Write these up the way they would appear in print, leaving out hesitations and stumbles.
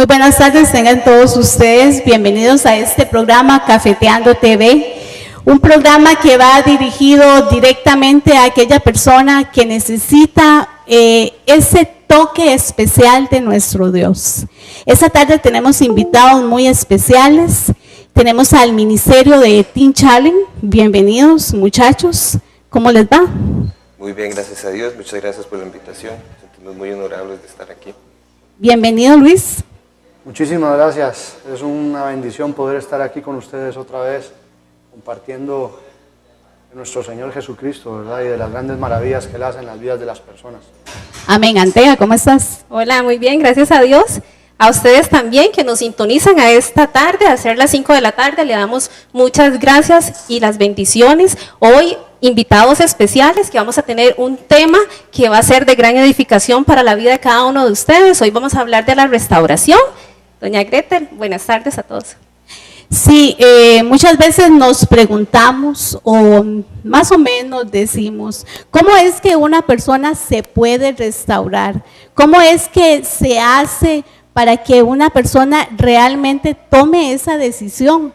Muy buenas tardes, tengan todos ustedes bienvenidos a este programa Cafeteando TV, un programa que va dirigido directamente a aquella persona que necesita ese toque especial de nuestro Dios. Esta tarde tenemos invitados muy especiales, tenemos al Ministerio de Teen Challenge. Bienvenidos muchachos, ¿cómo les va? Muy bien, gracias a Dios, muchas gracias por la invitación, nos sentimos muy honorables de estar aquí. Bienvenido Luis. Muchísimas gracias, es una bendición poder estar aquí con ustedes otra vez, compartiendo de nuestro Señor Jesucristo, ¿verdad? Y de las grandes maravillas que Él hace en las vidas de las personas. Amén. Antea, ¿cómo estás? Hola, muy bien, gracias a Dios. A ustedes también que nos sintonizan a esta tarde, a ser las 5 de la tarde, le damos muchas gracias y las bendiciones. Hoy invitados especiales que vamos a tener un tema que va a ser de gran edificación para la vida de cada uno de ustedes. Hoy vamos a hablar de la restauración. Doña Gretel, buenas tardes a todos. Sí, muchas veces nos preguntamos o más o menos decimos, ¿cómo es que una persona se puede restaurar? ¿Cómo es que se hace para que una persona realmente tome esa decisión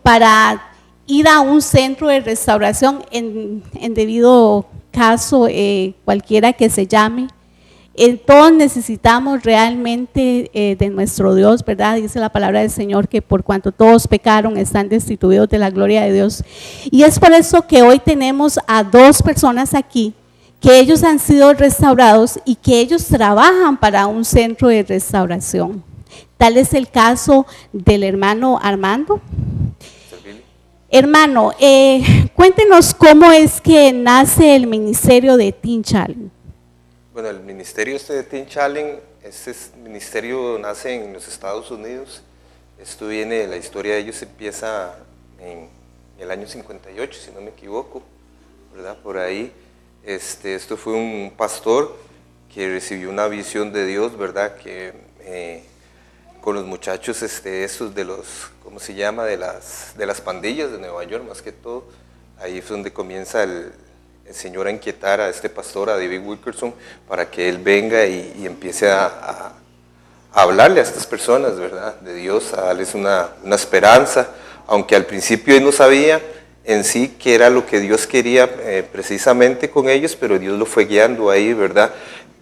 para ir a un centro de restauración en debido caso, cualquiera que se llame? Todos necesitamos realmente de nuestro Dios, ¿verdad? Dice la palabra del Señor que por cuanto todos pecaron están destituidos de la gloria de Dios. Y es por eso que hoy tenemos a dos personas aquí, que ellos han sido restaurados y que ellos trabajan para un centro de restauración. Tal es el caso del hermano Armando. Hermano, cuéntenos cómo es que nace el ministerio de Teen Challenge. Bueno, el ministerio de Teen Challenge, este ministerio nace en los Estados Unidos. Esto viene, la historia de ellos empieza en el año 58, si no me equivoco, ¿verdad? Por ahí, esto fue un pastor que recibió una visión de Dios, ¿verdad? Que con los muchachos estos de los, ¿cómo se llama? De las pandillas de Nueva York, más que todo, ahí es donde comienza el Señor a inquietar a este pastor, a David Wilkerson, para que él venga y empiece a hablarle a estas personas, ¿verdad? De Dios, a darles una esperanza, aunque al principio él no sabía en sí qué era lo que Dios quería precisamente con ellos, pero Dios lo fue guiando ahí, ¿verdad?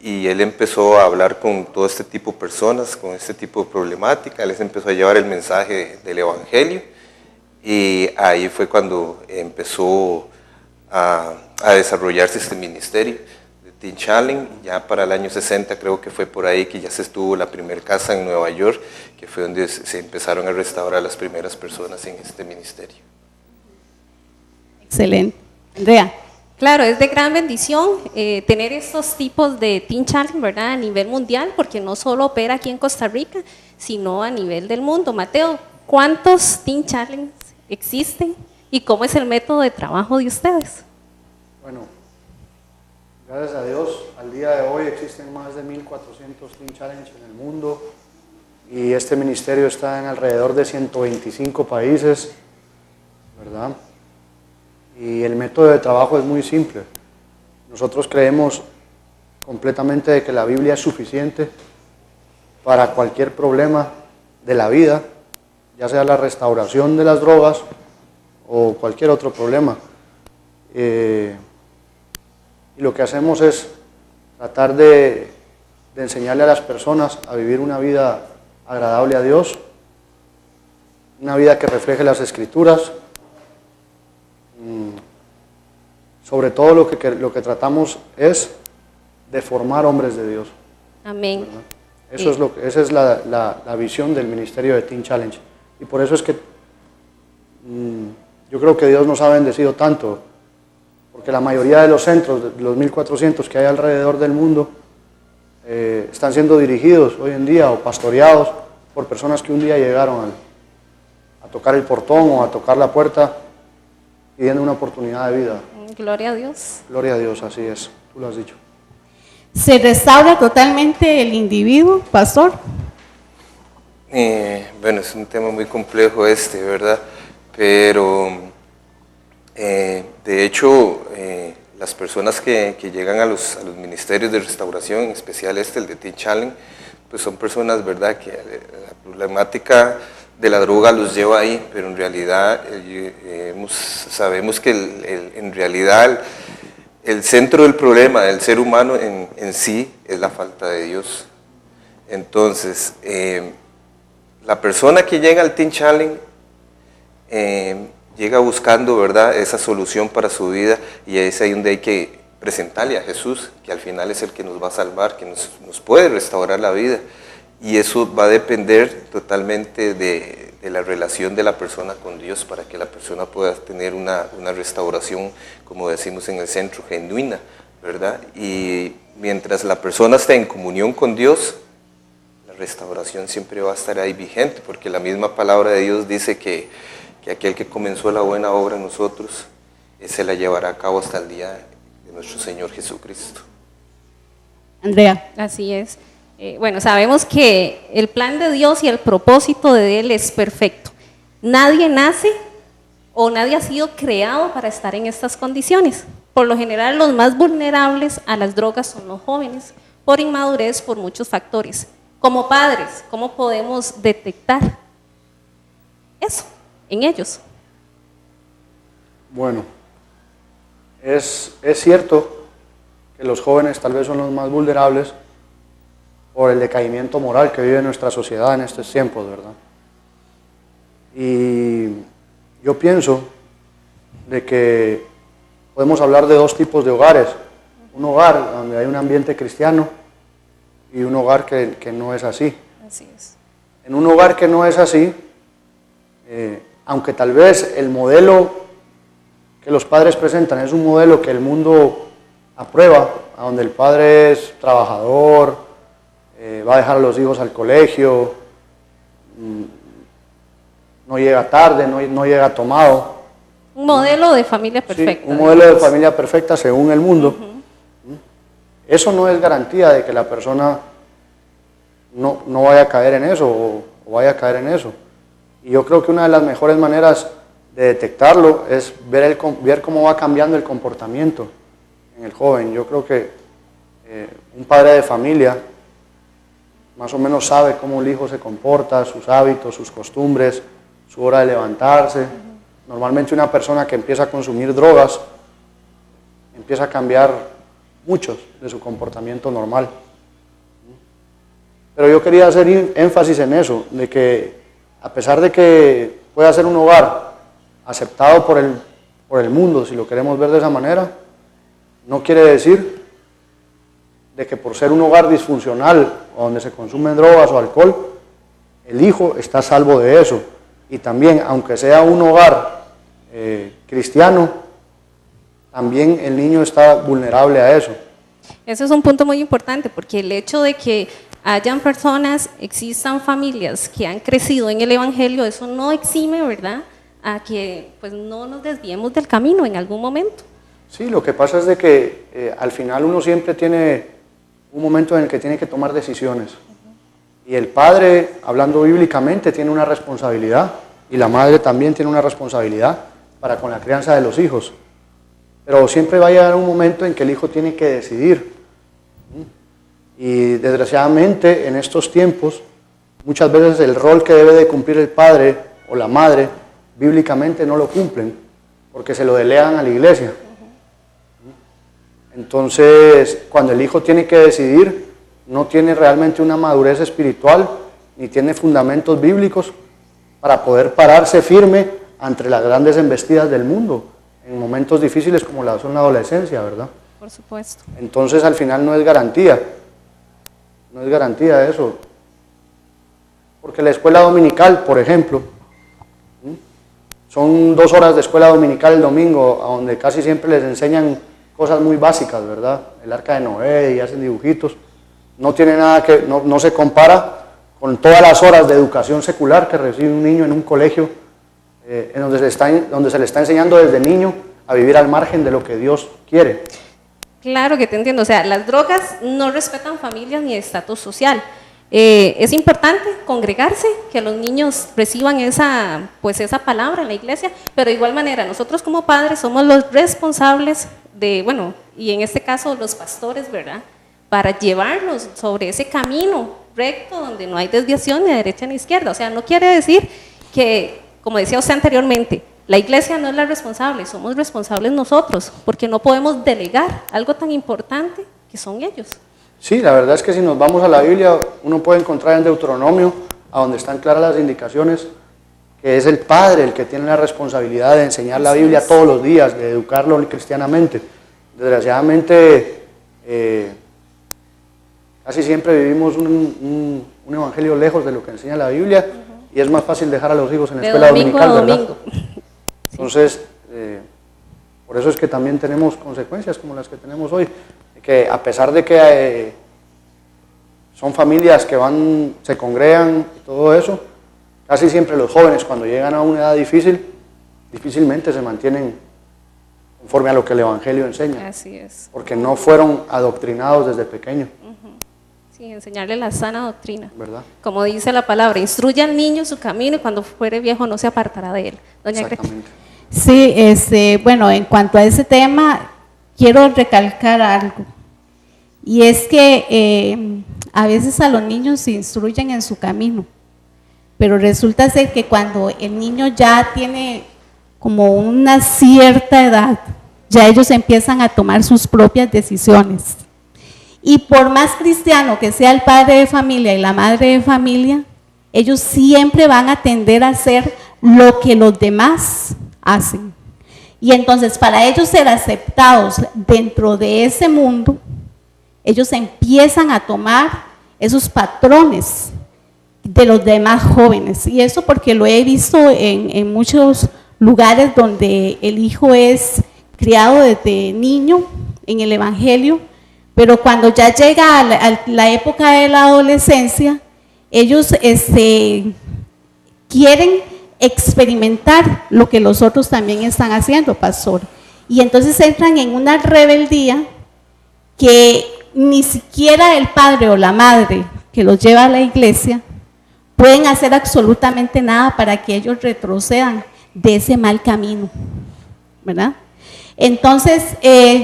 Y él empezó a hablar con todo este tipo de personas, con este tipo de problemática, él les empezó a llevar el mensaje del Evangelio, y ahí fue cuando empezó a desarrollarse este ministerio de Teen Challenge. Ya para el año 60 creo que fue por ahí que ya se estuvo la primera casa en Nueva York, que fue donde se empezaron a restaurar las primeras personas en este ministerio. Excelente. Andrea. Claro, es de gran bendición tener estos tipos de Teen Challenge, ¿verdad? A nivel mundial, porque no solo opera aquí en Costa Rica, sino a nivel del mundo. Mateo, ¿cuántos Teen Challenge existen y cómo es el método de trabajo de ustedes? Bueno, gracias a Dios, al día de hoy existen más de 1.400 Teen Challenge en el mundo y este ministerio está en alrededor de 125 países, ¿verdad? Y el método de trabajo es muy simple. Nosotros creemos completamente de que la Biblia es suficiente para cualquier problema de la vida, ya sea la restauración de las drogas o cualquier otro problema. Y lo que hacemos es tratar de enseñarle a las personas a vivir una vida agradable a Dios, una vida que refleje las Escrituras. Sobre todo lo que tratamos es de formar hombres de Dios. Amén. Esa es la visión del ministerio de Teen Challenge. Y por eso es que yo creo que Dios nos ha bendecido tanto, porque la mayoría de los centros, de los 1.400 que hay alrededor del mundo, están siendo dirigidos hoy en día o pastoreados por personas que un día llegaron a tocar el portón o a tocar la puerta pidiendo una oportunidad de vida. Gloria a Dios. Gloria a Dios, así es, tú lo has dicho. ¿Se restaura totalmente el individuo, pastor? Bueno, es un tema muy complejo ¿verdad? Pero de hecho las personas que llegan a los ministerios de restauración, en especial el de Teen Challenge, pues son personas, ¿verdad?, que la problemática de la droga los lleva ahí, pero en realidad sabemos que en realidad el centro del problema del ser humano en sí es la falta de Dios. Entonces, la persona que llega al Teen Challenge llega buscando, ¿verdad?, esa solución para su vida, y es ahí donde hay que presentarle a Jesús, que al final es el que nos va a salvar, que nos puede restaurar la vida. Y eso va a depender totalmente de la relación de la persona con Dios, para que la persona pueda tener una restauración, como decimos en el centro, genuina, ¿verdad? Y mientras la persona esté en comunión con Dios, la restauración siempre va a estar ahí vigente, porque la misma palabra de Dios dice que aquel que comenzó la buena obra en nosotros, se la llevará a cabo hasta el día de nuestro Señor Jesucristo. Andrea. Así es. Bueno, sabemos que el plan de Dios y el propósito de Él es perfecto. Nadie nace o nadie ha sido creado para estar en estas condiciones. Por lo general, los más vulnerables a las drogas son los jóvenes, por inmadurez, por muchos factores. Como padres, ¿cómo podemos detectar eso en ellos? Bueno, es cierto que los jóvenes tal vez son los más vulnerables por el decaimiento moral que vive nuestra sociedad en estos tiempos, ¿verdad? Y yo pienso de que podemos hablar de dos tipos de hogares. Un hogar donde hay un ambiente cristiano y un hogar que no es así. Así es. En un hogar que no es así, aunque tal vez el modelo que los padres presentan es un modelo que el mundo aprueba, a donde el padre es trabajador, va a dejar a los hijos al colegio, no llega tarde, no llega tomado. Un modelo de familia perfecta. Sí, un modelo de familia perfecta según el mundo. Eso no es garantía de que la persona no vaya a caer en eso o vaya a caer en eso. Y yo creo que una de las mejores maneras de detectarlo es ver cómo va cambiando el comportamiento en el joven. Yo creo que un padre de familia más o menos sabe cómo el hijo se comporta, sus hábitos, sus costumbres, su hora de levantarse. Normalmente una persona que empieza a consumir drogas empieza a cambiar muchos de su comportamiento normal. Pero yo quería hacer énfasis en eso, de que a pesar de que pueda ser un hogar aceptado por el mundo, si lo queremos ver de esa manera, no quiere decir de que por ser un hogar disfuncional o donde se consumen drogas o alcohol, el hijo está a salvo de eso. Y también, aunque sea un hogar cristiano, también el niño está vulnerable a eso. Ese es un punto muy importante, porque el hecho de que hayan personas, existan familias que han crecido en el Evangelio, eso no exime, ¿verdad?, a que pues no nos desviemos del camino en algún momento. Sí, lo que pasa es de que al final uno siempre tiene un momento en el que tiene que tomar decisiones. Y el padre, hablando bíblicamente, tiene una responsabilidad, y la madre también tiene una responsabilidad para con la crianza de los hijos. Pero siempre va a llegar un momento en que el hijo tiene que decidir. Y desgraciadamente en estos tiempos, muchas veces el rol que debe de cumplir el padre o la madre, bíblicamente no lo cumplen, porque se lo delegan a la iglesia. Entonces, cuando el hijo tiene que decidir, no tiene realmente una madurez espiritual, ni tiene fundamentos bíblicos para poder pararse firme ante las grandes embestidas del mundo, en momentos difíciles como son la adolescencia, ¿verdad? Por supuesto. Entonces, al final no es garantía eso. Porque la escuela dominical, por ejemplo, son 2 horas de escuela dominical el domingo, a donde casi siempre les enseñan cosas muy básicas, ¿verdad? El arca de Noé y hacen dibujitos. No tiene nada que, no se compara con todas las horas de educación secular que recibe un niño en un colegio, en donde se le está enseñando desde niño a vivir al margen de lo que Dios quiere. Claro que te entiendo, o sea, las drogas no respetan familias ni estatus social. Es importante congregarse, que los niños reciban esa palabra en la iglesia, pero de igual manera nosotros como padres somos los responsables de, bueno, y en este caso los pastores, ¿verdad?, para llevarnos sobre ese camino recto donde no hay desviación ni a derecha ni a izquierda. O sea, no quiere decir que, como decía usted anteriormente, la iglesia no es la responsable, somos responsables nosotros, porque no podemos delegar algo tan importante que son ellos. Sí, la verdad es que si nos vamos a la Biblia, uno puede encontrar en Deuteronomio, a donde están claras las indicaciones, que es el padre el que tiene la responsabilidad de enseñar la Biblia todos los días, de educarlo cristianamente. Desgraciadamente, casi siempre vivimos un evangelio lejos de lo que enseña la Biblia, y es más fácil dejar a los hijos en la escuela dominical, ¿verdad? Entonces, por eso es que también tenemos consecuencias como las que tenemos hoy, que a pesar de que son familias que se congregan y todo eso, casi siempre los jóvenes cuando llegan a una edad difícilmente se mantienen conforme a lo que el Evangelio enseña. Así es. Porque no fueron adoctrinados desde pequeño. Sí, enseñarle la sana doctrina. ¿Verdad? Como dice la palabra, instruye al niño su camino y cuando fuere viejo no se apartará de él. Doña Greta. Exactamente. Sí, bueno, en cuanto a ese tema, quiero recalcar algo. Y es que a veces a los niños se instruyen en su camino, pero resulta ser que cuando el niño ya tiene como una cierta edad, ya ellos empiezan a tomar sus propias decisiones. Y por más cristiano que sea el padre de familia y la madre de familia, ellos siempre van a tender a hacer lo que los demás hacen. Y entonces, para ellos ser aceptados dentro de ese mundo, ellos empiezan a tomar esos patrones de los demás jóvenes. Y eso porque lo he visto en muchos lugares donde el hijo es criado desde niño en el Evangelio, pero cuando ya llega a la época de la adolescencia, ellos quieren experimentar lo que los otros también están haciendo, pastor. Y entonces entran en una rebeldía que ni siquiera el padre o la madre que los lleva a la iglesia pueden hacer absolutamente nada para que ellos retrocedan de ese mal camino, ¿verdad? Entonces,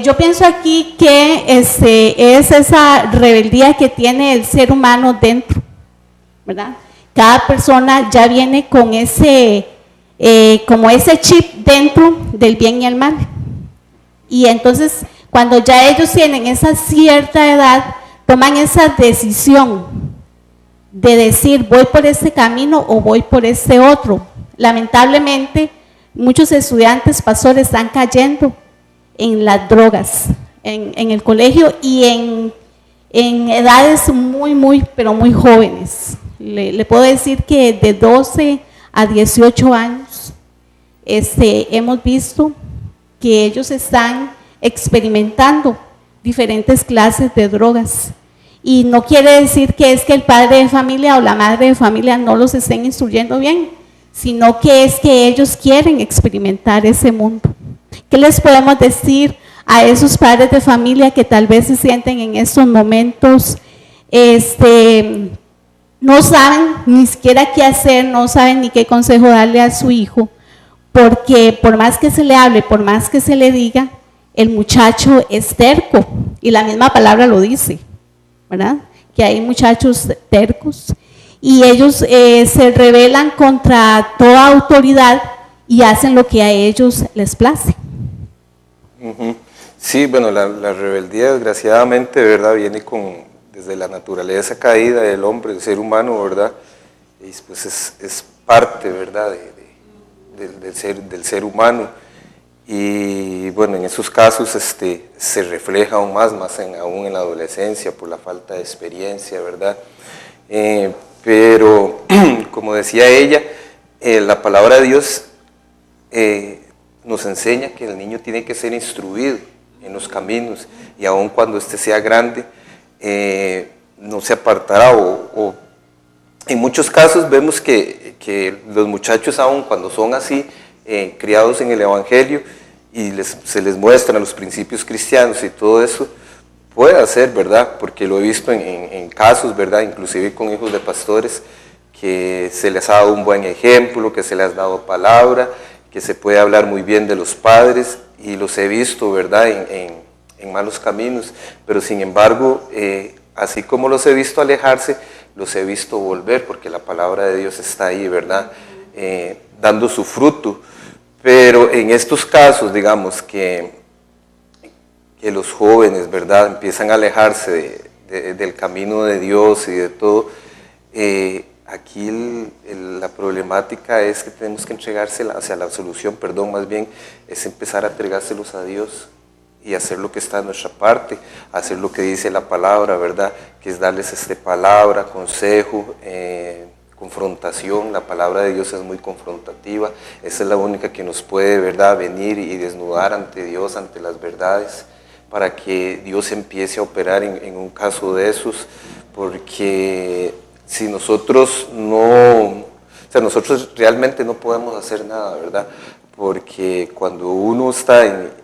yo pienso aquí que es esa rebeldía que tiene el ser humano dentro, ¿verdad? Cada persona ya viene con como ese chip dentro del bien y el mal. Y entonces, cuando ya ellos tienen esa cierta edad, toman esa decisión de decir, voy por este camino o voy por este otro. Lamentablemente, muchos estudiantes, pastores, están cayendo en las drogas, en el colegio y en edades pero muy jóvenes. Le puedo decir que de 12 a 18 años hemos visto que ellos están experimentando diferentes clases de drogas. Y no quiere decir que es que el padre de familia o la madre de familia no los estén instruyendo bien, sino que es que ellos quieren experimentar ese mundo. ¿Qué les podemos decir a esos padres de familia que tal vez se sienten en estos momentos, no saben ni siquiera qué hacer, no saben ni qué consejo darle a su hijo, porque por más que se le hable, por más que se le diga, el muchacho es terco, y la misma palabra lo dice, ¿verdad? Que hay muchachos tercos, y ellos se rebelan contra toda autoridad y hacen lo que a ellos les place. Sí, bueno, la rebeldía desgraciadamente, ¿verdad?, viene desde la naturaleza caída del hombre, del ser humano, ¿verdad? Y pues es parte, ¿verdad?, del ser humano. Y bueno, en esos casos se refleja aún más aún en la adolescencia, por la falta de experiencia, ¿verdad? Pero, como decía ella, la palabra de Dios nos enseña que el niño tiene que ser instruido en los caminos, y aun cuando sea grande, no se apartará, o en muchos casos vemos que los muchachos, aun cuando son así, criados en el Evangelio, y se les muestran los principios cristianos y todo eso, puede hacer, ¿verdad? Porque lo he visto en casos, ¿verdad?, inclusive con hijos de pastores, que se les ha dado un buen ejemplo, que se les ha dado palabra, que se puede hablar muy bien de los padres, y los he visto, ¿verdad?, en malos caminos, pero sin embargo, así como los he visto alejarse, los he visto volver, porque la palabra de Dios está ahí, ¿verdad? Dando su fruto. Pero en estos casos, digamos, que los jóvenes, ¿verdad?, empiezan a alejarse del camino de Dios y de todo, aquí la problemática es que tenemos que entregársela, hacia la solución, perdón, más bien, es empezar a entregárselos a Dios y hacer lo que está en nuestra parte, hacer lo que dice la palabra, ¿verdad?, que es darles palabra, consejo, confrontación. La palabra de Dios es muy confrontativa, esa es la única que nos puede, ¿verdad?, venir y desnudar ante Dios, ante las verdades, para que Dios empiece a operar en un caso de esos, porque si nosotros nosotros realmente no podemos hacer nada, ¿verdad?, porque cuando uno está en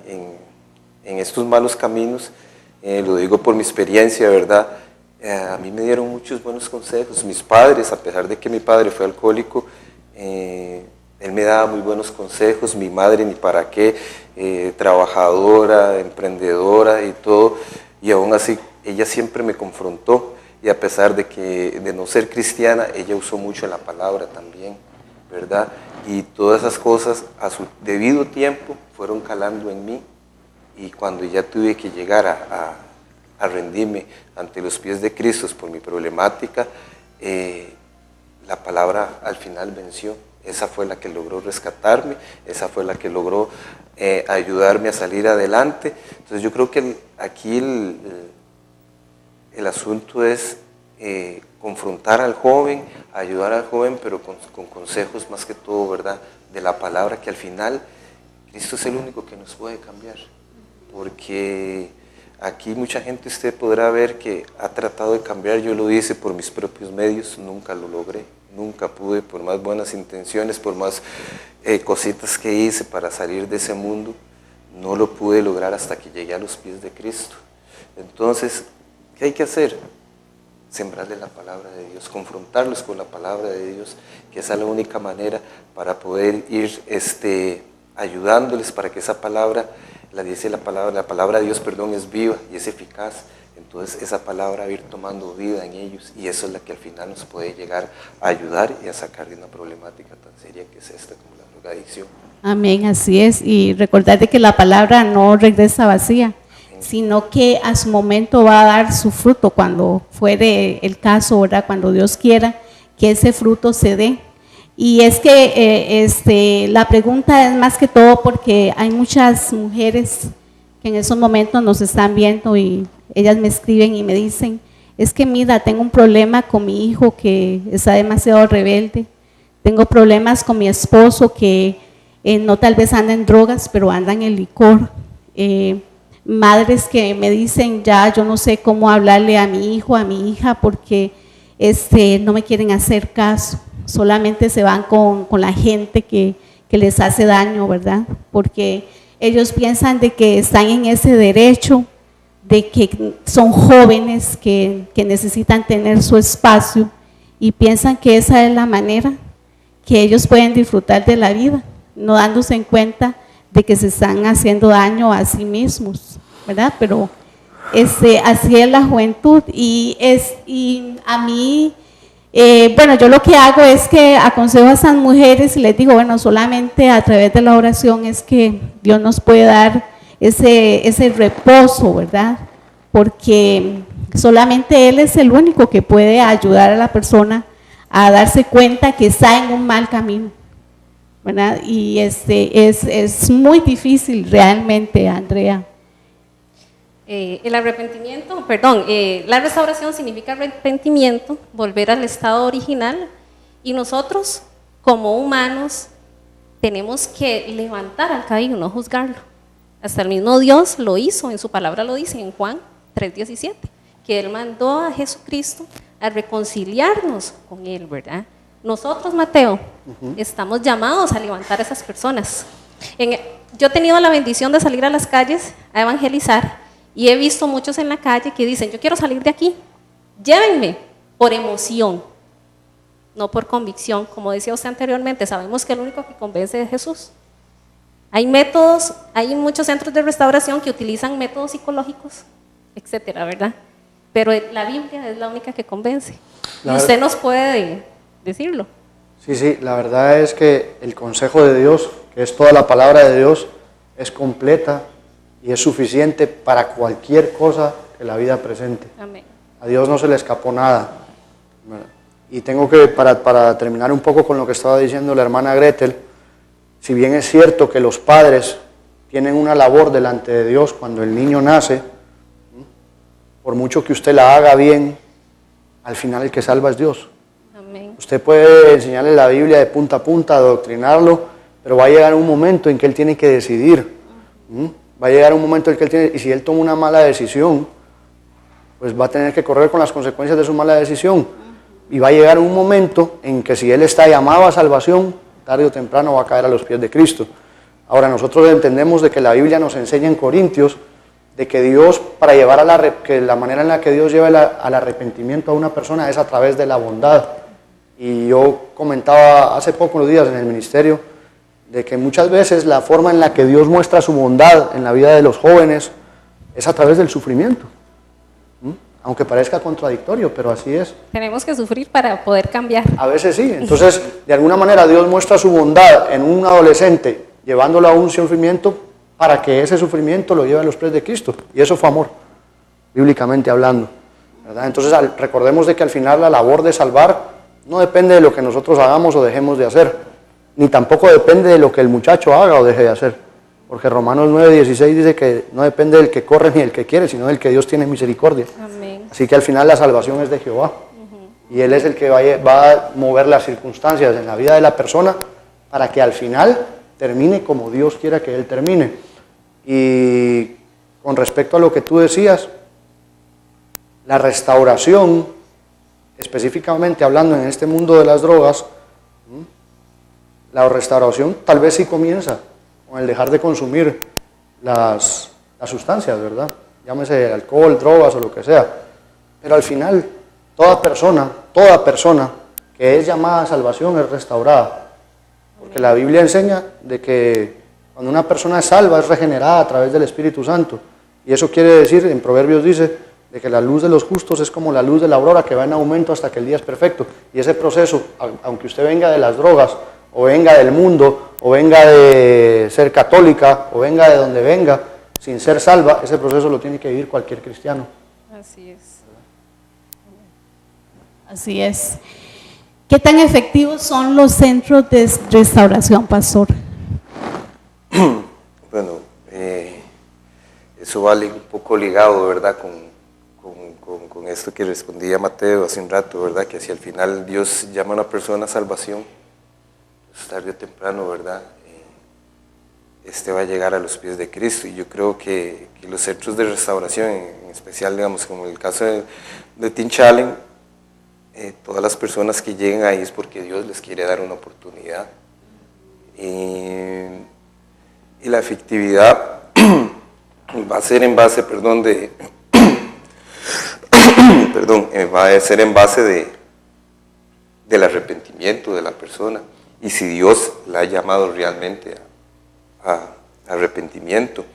estos malos caminos, lo digo por mi experiencia, ¿verdad?, a mí me dieron muchos buenos consejos. Mis padres, a pesar de que mi padre fue alcohólico, él me daba muy buenos consejos. Mi madre, ni para qué, trabajadora, emprendedora y todo, y aún así ella siempre me confrontó, y a pesar de no ser cristiana, ella usó mucho la palabra también, ¿verdad? Y todas esas cosas a su debido tiempo fueron calando en mí, y cuando ya tuve que llegar a rendirme ante los pies de Cristo por mi problemática, la palabra al final venció. Esa fue la que logró rescatarme, esa fue la que logró ayudarme a salir adelante. Entonces yo creo que aquí el asunto es confrontar al joven, ayudar al joven, pero con consejos más que todo, ¿verdad?, de la palabra, que al final Cristo es el único que nos puede cambiar, porque aquí mucha gente, usted podrá ver que ha tratado de cambiar. Yo lo hice por mis propios medios, nunca lo logré, nunca pude, por más buenas intenciones, por más cositas que hice para salir de ese mundo, no lo pude lograr hasta que llegué a los pies de Cristo. Entonces, ¿qué hay que hacer? Sembrarle la palabra de Dios, confrontarlos con la palabra de Dios, que esa es la única manera para poder ir ayudándoles, para que esa palabra, la palabra de Dios, perdón, es viva y es eficaz. Entonces esa palabra va a ir tomando vida en ellos, y eso es la que al final nos puede llegar a ayudar y a sacar de una problemática tan seria que es esta, como la drogadicción. Amén, así es. Y recordar de que la palabra no regresa vacía, sino que a su momento va a dar su fruto cuando fuere el caso, ¿verdad?, cuando Dios quiera que ese fruto se dé. Y es que la pregunta es más que todo porque hay muchas mujeres que en esos momentos nos están viendo, y ellas me escriben y me dicen: es que mira, tengo un problema con mi hijo que está demasiado rebelde, tengo problemas con mi esposo que no tal vez anda en drogas, pero anda en el licor. Madres que me dicen: ya yo no sé cómo hablarle a mi hijo, a mi hija, porque no me quieren hacer caso, solamente se van con la gente que les hace daño, ¿verdad? Porque ellos piensan de que están en ese derecho, de que son jóvenes que necesitan tener su espacio, y piensan que esa es la manera que ellos pueden disfrutar de la vida, no dándose en cuenta de que se están haciendo daño a sí mismos, ¿verdad? Pero así es la juventud, y a mí, bueno, yo lo que hago es que aconsejo a esas mujeres y les digo: bueno, solamente a través de la oración es que Dios nos puede dar ese reposo, ¿verdad? Porque solamente Él es el único que puede ayudar a la persona a darse cuenta que está en un mal camino, ¿verdad? Y es muy difícil realmente, Andrea. El arrepentimiento, la restauración significa arrepentimiento, volver al estado original, y nosotros como humanos tenemos que levantar al caído, no juzgarlo. Hasta el mismo Dios lo hizo, en su palabra lo dice en Juan 3:17, que Él mandó a Jesucristo a reconciliarnos con Él, ¿verdad? Nosotros, Mateo, estamos llamados a levantar a esas personas. Yo he tenido la bendición de salir a las calles a evangelizar, y he visto muchos en la calle que dicen: yo quiero salir de aquí, llévenme, por emoción, no por convicción. Como decía usted anteriormente, sabemos que el único que convence es Jesús. Hay métodos, hay muchos centros de restauración que utilizan métodos psicológicos, etcétera, ¿verdad? Pero la Biblia es la única que convence. Y usted nos puede decirlo. Sí, la verdad es que el consejo de Dios, que es toda la palabra de Dios, es completa y es suficiente para cualquier cosa que la vida presente. Amén. A Dios no se le escapó nada. Y tengo que, para terminar un poco con lo que estaba diciendo la hermana Gretel, si bien es cierto que los padres tienen una labor delante de Dios cuando el niño nace, por mucho que usted la haga bien, al final el que salva es Dios. Amén. Usted puede enseñarle la Biblia de punta a punta, adoctrinarlo, pero va a llegar un momento en que él tiene que decidir. Va a llegar un momento en que él tiene, y si él toma una mala decisión, pues va a tener que correr con las consecuencias de su mala decisión. Y va a llegar un momento en que si él está llamado a salvación, tarde o temprano va a caer a los pies de Cristo. Ahora nosotros entendemos de que la Biblia nos enseña en Corintios de que Dios, para llevar que la manera en la que Dios lleva al arrepentimiento a una persona es a través de la bondad. Y yo comentaba hace pocos días en el ministerio de que muchas veces la forma en la que Dios muestra su bondad en la vida de los jóvenes es a través del sufrimiento. Aunque parezca contradictorio, pero así es. Tenemos que sufrir para poder cambiar. A veces sí. Entonces, de alguna manera Dios muestra su bondad en un adolescente, llevándolo a un sufrimiento para que ese sufrimiento lo lleve a los pies de Cristo. Y eso fue amor, bíblicamente hablando, ¿verdad? Entonces, recordemos de que al final la labor de salvar no depende de lo que nosotros hagamos o dejemos de hacer, ni tampoco depende de lo que el muchacho haga o deje de hacer. Porque Romanos 9:16 dice que no depende del que corre ni del que quiere, sino del que Dios tiene misericordia. Amén. Así que al final la salvación es de Jehová. Y Él es el que va a mover las circunstancias en la vida de la persona para que al final termine como Dios quiera que Él termine. Y con respecto a lo que tú decías, la restauración, específicamente hablando en este mundo de las drogas, la restauración tal vez sí comienza con el dejar de consumir las sustancias, ¿verdad? Llámese alcohol, drogas o lo que sea. Pero al final, toda persona que es llamada a salvación es restaurada. Porque la Biblia enseña de que cuando una persona es salva es regenerada a través del Espíritu Santo. Y eso quiere decir, en Proverbios dice, de que la luz de los justos es como la luz de la aurora que va en aumento hasta que el día es perfecto. Y ese proceso, aunque usted venga de las drogas, o venga del mundo, o venga de ser católica, o venga de donde venga, sin ser salva, ese proceso lo tiene que vivir cualquier cristiano. Así es. Así es. ¿Qué tan efectivos son los centros de restauración, pastor? Bueno, eso va un poco ligado, ¿verdad?, con esto que respondía Mateo hace un rato, ¿verdad?, que si al final Dios llama a una persona a salvación, pues tarde o temprano, ¿verdad?, este va a llegar a los pies de Cristo. Y yo creo que los centros de restauración, en especial, digamos, como el caso de Teen Challenge, todas las personas que lleguen ahí es porque Dios les quiere dar una oportunidad. Y la efectividad va a ser en base, va a ser en base del arrepentimiento de la persona. Y si Dios la ha llamado realmente a arrepentimiento.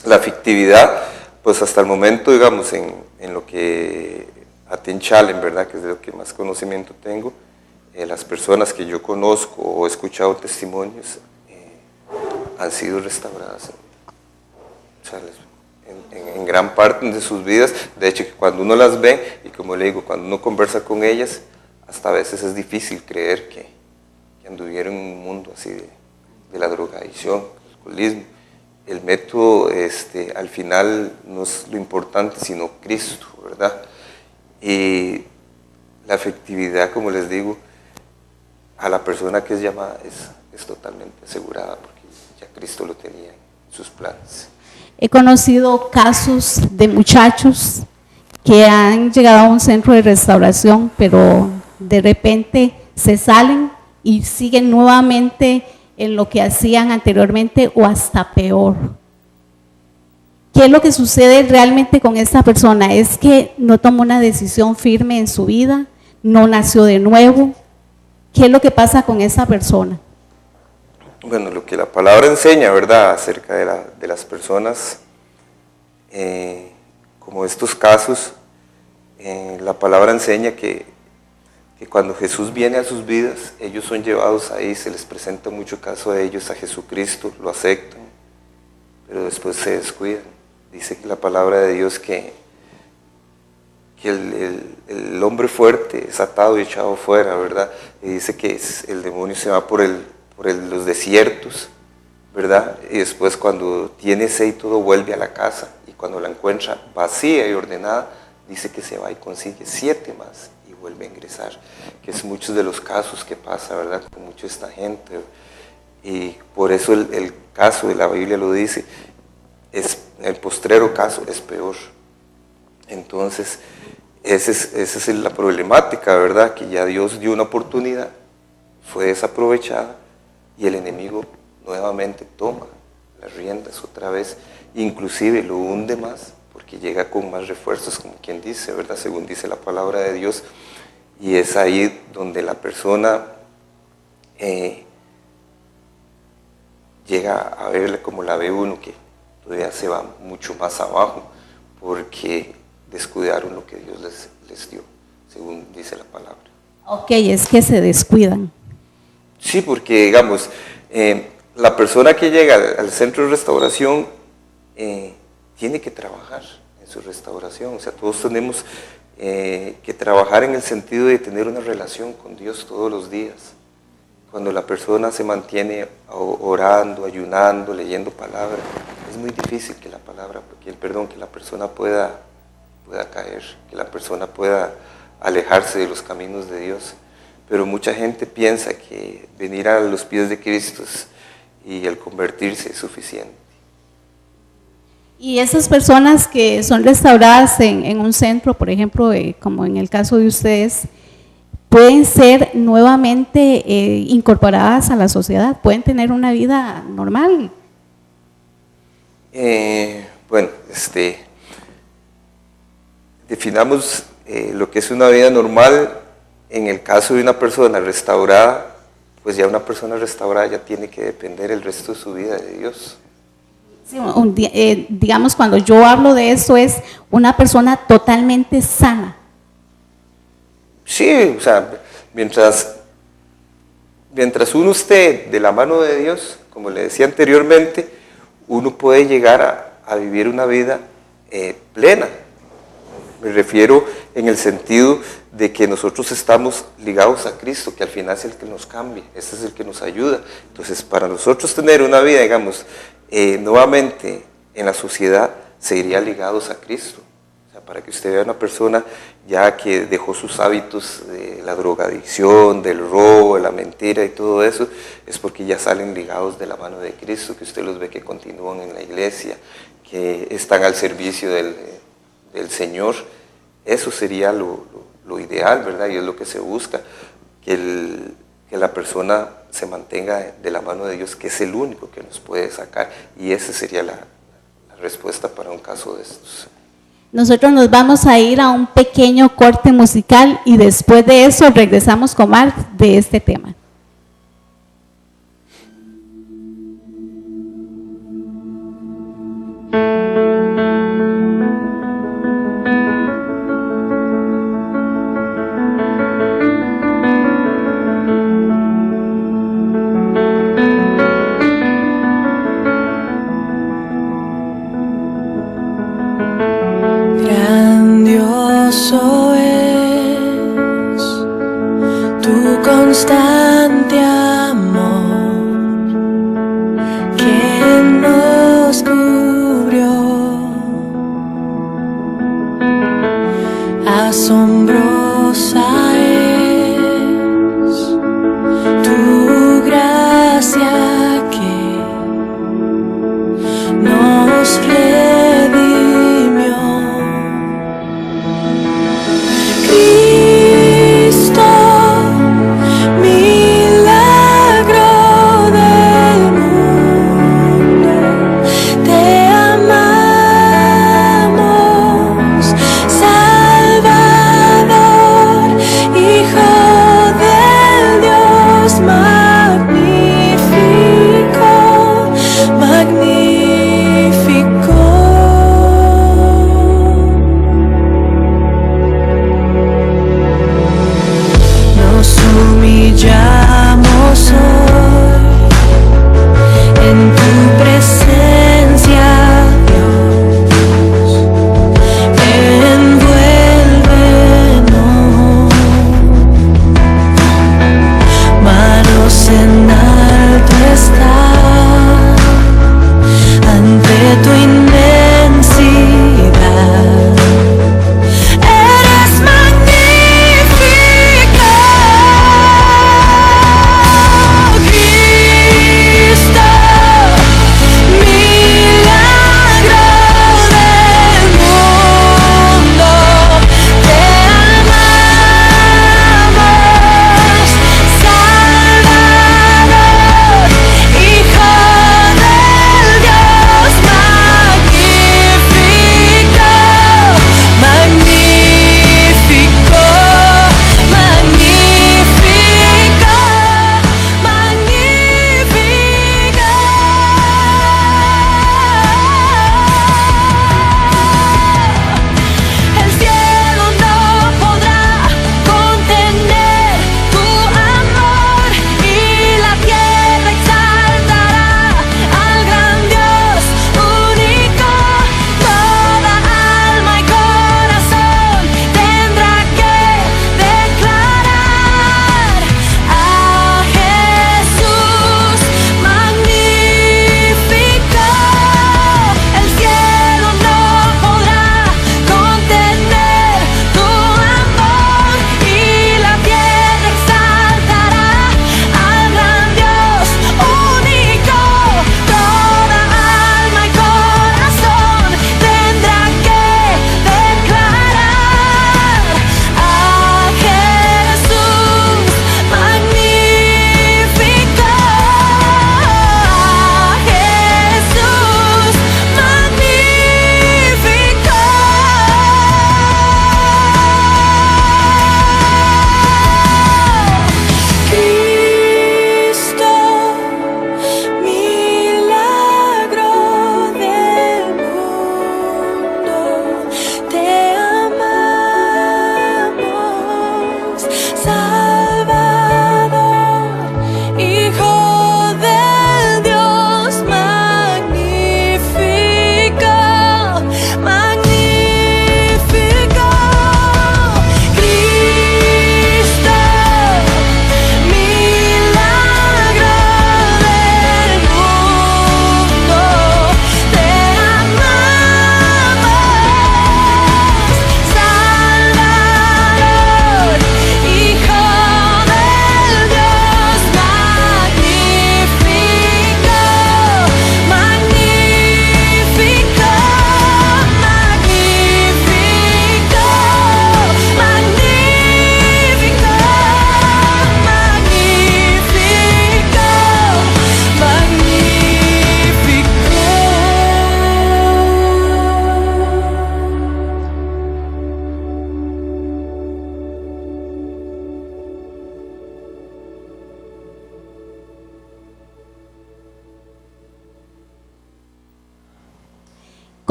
La efectividad, pues hasta el momento, digamos, en lo que a Teen Challenge, ¿verdad?, que es de lo que más conocimiento tengo, las personas que yo conozco o he escuchado testimonios han sido restauradas en gran parte de sus vidas. De hecho, que cuando uno las ve, y como le digo, cuando uno conversa con ellas, hasta a veces es difícil creer que anduvieron en un mundo así de la drogadicción, el alcoholismo. El método, al final, no es lo importante, sino Cristo, ¿verdad? Y la efectividad, como les digo, a la persona que es llamada es totalmente asegurada, porque ya Cristo lo tenía en sus planes. He conocido casos de muchachos que han llegado a un centro de restauración, pero de repente se salen y siguen nuevamente en lo que hacían anteriormente o hasta peor. ¿Qué es lo que sucede realmente con esta persona? ¿Es que no tomó una decisión firme en su vida? ¿No nació de nuevo? ¿Qué es lo que pasa con esa persona? Bueno, lo que la palabra enseña, ¿verdad?, acerca de las personas, como estos casos, la palabra enseña que cuando Jesús viene a sus vidas, ellos son llevados ahí, se les presenta mucho caso a ellos, a Jesucristo, lo aceptan, pero después se descuidan. Dice que la palabra de Dios que el hombre fuerte es atado y echado fuera, ¿verdad? Y dice que el demonio se va por los desiertos, ¿verdad? Y después cuando tiene sed y todo vuelve a la casa, y cuando la encuentra vacía y ordenada, dice que se va y consigue 7 más y vuelve a ingresar, que es muchos de los casos que pasa, ¿verdad?, con mucha esta gente. Y por eso el caso de la Biblia lo dice, el postrero caso es peor. Entonces, esa es la problemática, ¿verdad?, que ya Dios dio una oportunidad, fue desaprovechada, y el enemigo nuevamente toma las riendas otra vez, inclusive lo hunde más, porque llega con más refuerzos, como quien dice, ¿verdad?, según dice la palabra de Dios, y es ahí donde la persona llega a verla como la ve uno, que todavía se va mucho más abajo, porque descuidaron lo que Dios les dio, según dice la palabra. Ok, es que se descuidan. Sí, porque digamos, la persona que llega al centro de restauración tiene que trabajar en su restauración. O sea, todos tenemos que trabajar en el sentido de tener una relación con Dios todos los días. Cuando la persona se mantiene orando, ayunando, leyendo palabra, es muy difícil que la persona pueda caer, que la persona pueda alejarse de los caminos de Dios. Pero mucha gente piensa que venir a los pies de Cristo y el convertirse es suficiente. Y esas personas que son restauradas en un centro, por ejemplo, como en el caso de ustedes, pueden ser nuevamente incorporadas a la sociedad, pueden tener una vida normal. Bueno, definamos lo que es una vida normal. En el caso de una persona restaurada, pues ya una persona restaurada ya tiene que depender el resto de su vida de Dios. Sí, digamos, cuando yo hablo de eso, es una persona totalmente sana. Sí, o sea, mientras uno esté de la mano de Dios, como le decía anteriormente, uno puede llegar a vivir una vida plena. Me refiero en el sentido de que nosotros estamos ligados a Cristo, que al final es el que nos cambia, ese es el que nos ayuda. Entonces, para nosotros tener una vida, digamos, nuevamente en la sociedad, seguiría ligados a Cristo. O sea, para que usted vea una persona ya que dejó sus hábitos de la drogadicción, del robo, de la mentira y todo eso, es porque ya salen ligados de la mano de Cristo, que usted los ve que continúan en la iglesia, que están al servicio del Señor. Eso sería lo ideal, ¿verdad? Y es lo que se busca, que la persona se mantenga de la mano de Dios, que es el único que nos puede sacar, y esa sería la respuesta para un caso de estos. Nosotros nos vamos a ir a un pequeño corte musical y después de eso regresamos con más de este tema. Grandioso es tu constante amor que nos cubrió. Asombrosa es tu gracia que nos redimió. Cristo, milagro del mundo, te amamos, Salvador, Hijo del Dios magnificado.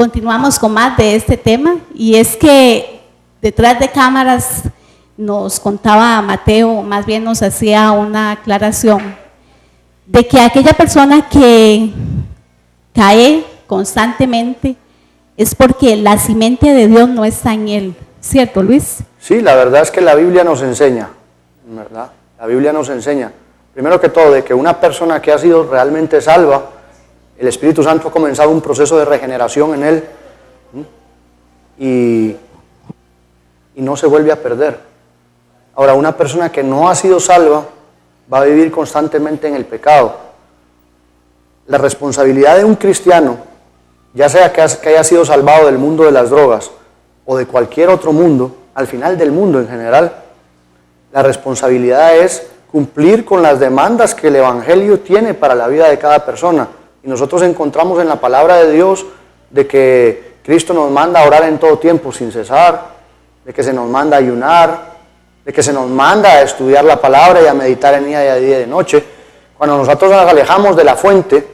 continuamos con más de este tema, y es que detrás de cámaras nos contaba Mateo, más bien nos hacía una aclaración de que aquella persona que cae constantemente es porque la simiente de Dios no está en él, ¿cierto, Luis? Sí, la verdad es que la Biblia nos enseña, ¿verdad? La Biblia nos enseña, primero que todo, de que una persona que ha sido realmente salva, el Espíritu Santo ha comenzado un proceso de regeneración en él, y no se vuelve a perder. Ahora, una persona que no ha sido salva va a vivir constantemente en el pecado. La responsabilidad de un cristiano, ya sea que haya sido salvado del mundo de las drogas o de cualquier otro mundo, al final del mundo en general, la responsabilidad es cumplir con las demandas que el Evangelio tiene para la vida de cada persona. Y nosotros encontramos en la palabra de Dios de que Cristo nos manda a orar en todo tiempo sin cesar, de que se nos manda a ayunar, de que se nos manda a estudiar la palabra y a meditar en ella de día y de noche. Cuando nosotros nos alejamos de la fuente,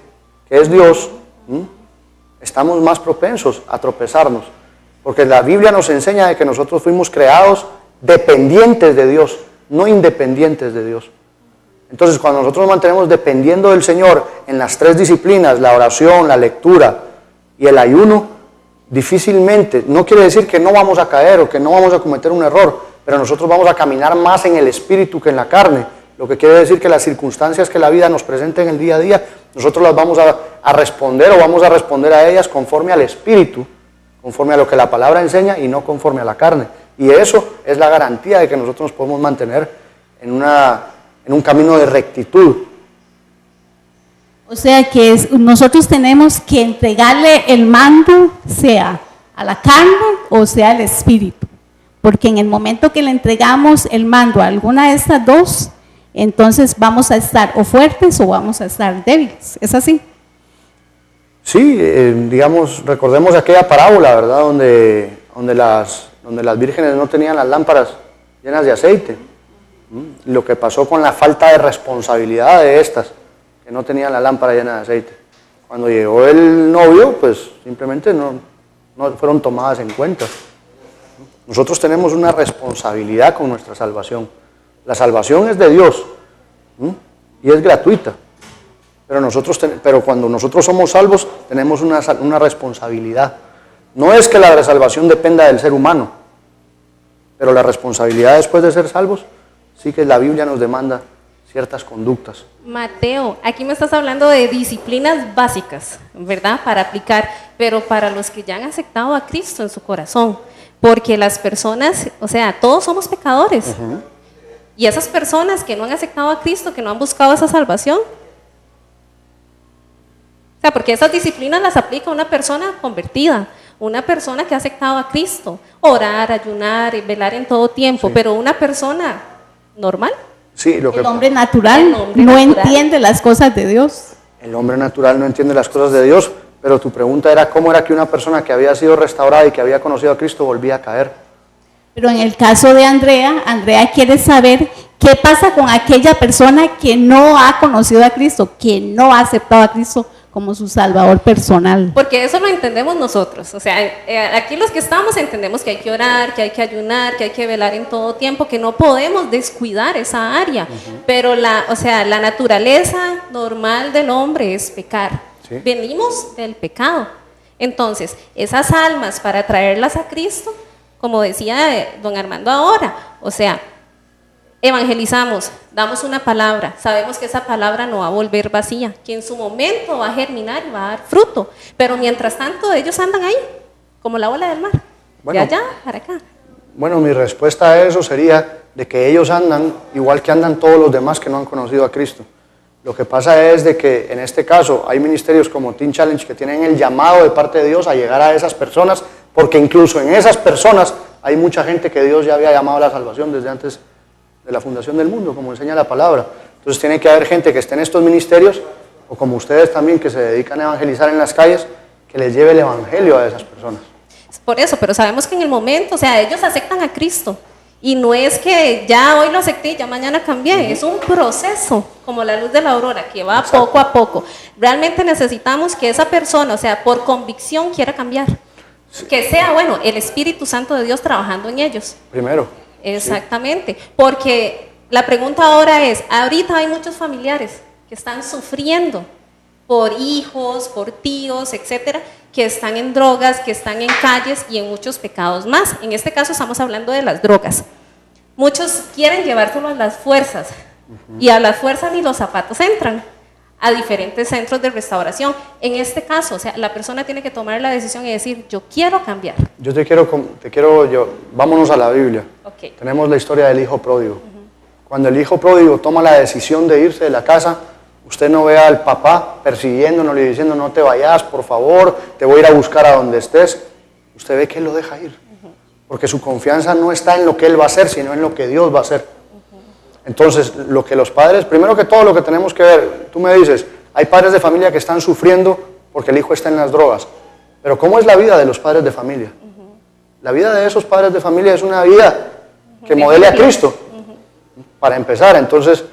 que es Dios, estamos más propensos a tropezarnos, porque la Biblia nos enseña de que nosotros fuimos creados dependientes de Dios, no independientes de Dios. Entonces, cuando nosotros nos mantenemos dependiendo del Señor en las tres disciplinas, la oración, la lectura y el ayuno, difícilmente, no quiere decir que no vamos a caer o que no vamos a cometer un error, pero nosotros vamos a caminar más en el espíritu que en la carne, lo que quiere decir que las circunstancias que la vida nos presenta en el día a día, nosotros las vamos a responder o vamos a responder a ellas conforme al espíritu, conforme a lo que la palabra enseña y no conforme a la carne. Y eso es la garantía de que nosotros nos podemos mantener en un camino de rectitud. O sea que nosotros tenemos que entregarle el mando, sea a la carne o sea al espíritu. Porque en el momento que le entregamos el mando a alguna de estas dos, entonces vamos a estar o fuertes o vamos a estar débiles. ¿Es así? Sí, digamos, recordemos aquella parábola, ¿verdad? Donde las vírgenes no tenían las lámparas llenas de aceite. Lo que pasó con la falta de responsabilidad de estas, que no tenían la lámpara llena de aceite. Cuando llegó el novio, pues simplemente no fueron tomadas en cuenta. Nosotros tenemos una responsabilidad con nuestra salvación. La salvación es de Dios y es gratuita. Pero cuando nosotros somos salvos, tenemos una responsabilidad. No es que la salvación dependa del ser humano, pero la responsabilidad después de ser salvos, sí que la Biblia nos demanda ciertas conductas. Mateo, aquí me estás hablando de disciplinas básicas, ¿verdad? Para aplicar, pero para los que ya han aceptado a Cristo en su corazón, porque las personas, o sea, todos somos pecadores. Y esas personas que no han aceptado a Cristo, que no han buscado esa salvación, o sea, porque esas disciplinas las aplica una persona convertida, una persona que ha aceptado a Cristo, orar, ayunar y velar en todo tiempo, sí. Pero una persona normal, sí, el hombre natural no entiende las cosas de Dios. El hombre natural no entiende las cosas de Dios, pero tu pregunta era cómo era que una persona que había sido restaurada y que había conocido a Cristo volvía a caer. Pero en el caso de Andrea quiere saber qué pasa con aquella persona que no ha conocido a Cristo, que no ha aceptado a Cristo como su Salvador personal. Porque eso lo entendemos nosotros, o sea, aquí los que estamos entendemos que hay que orar, que hay que ayunar, que hay que velar en todo tiempo, que no podemos descuidar esa área, pero la naturaleza normal del hombre es pecar, ¿sí? Venimos del pecado, entonces esas almas para traerlas a Cristo, como decía don Armando ahora, o sea, evangelizamos, damos una palabra, sabemos que esa palabra no va a volver vacía, que en su momento va a germinar y va a dar fruto, pero mientras tanto ellos andan ahí, como la ola del mar, bueno, de allá para acá. Bueno, mi respuesta a eso sería de que ellos andan igual que andan todos los demás que no han conocido a Cristo. Lo que pasa es de que en este caso hay ministerios como Teen Challenge que tienen el llamado de parte de Dios a llegar a esas personas, porque incluso en esas personas hay mucha gente que Dios ya había llamado a la salvación desde antes de la fundación del mundo, como enseña la palabra. Entonces tiene que haber gente que esté en estos ministerios, o como ustedes también, que se dedican a evangelizar en las calles, que les lleve el evangelio a esas personas. Por eso, pero sabemos que en el momento, o sea, ellos aceptan a Cristo, Y no es que ya hoy lo acepté y ya mañana cambié, es un proceso, como la luz de la aurora, que va poco a poco. Realmente necesitamos que esa persona, o sea, por convicción quiera cambiar. Que sea, bueno, el Espíritu Santo de Dios trabajando en ellos. Primero. Exactamente, porque la pregunta ahora es, ahorita hay muchos familiares que están sufriendo por hijos, por tíos, etcétera, que están en drogas, que están en calles y en muchos pecados más. En este caso estamos hablando de las drogas. Muchos quieren llevárselo a las fuerzas y a las fuerzas ni los zapatos entran a diferentes centros de restauración. En este caso, o sea, la persona tiene que tomar la decisión y decir, yo quiero cambiar. Yo vámonos a la Biblia. Okay. Tenemos la historia del hijo pródigo. Cuando el hijo pródigo toma la decisión de irse de la casa, usted no ve al papá persiguiéndolo y diciendo, no te vayas, por favor, te voy a ir a buscar a donde estés. Usted ve que él lo deja ir. Porque su confianza no está en lo que él va a hacer, sino en lo que Dios va a hacer. Entonces, lo que los padres, primero que todo lo que tenemos que ver, tú me dices, hay padres de familia que están sufriendo porque el hijo está en las drogas. Pero ¿cómo es la vida de los padres de familia? La vida de esos padres de familia es una vida que modele a Cristo, para empezar. Entonces,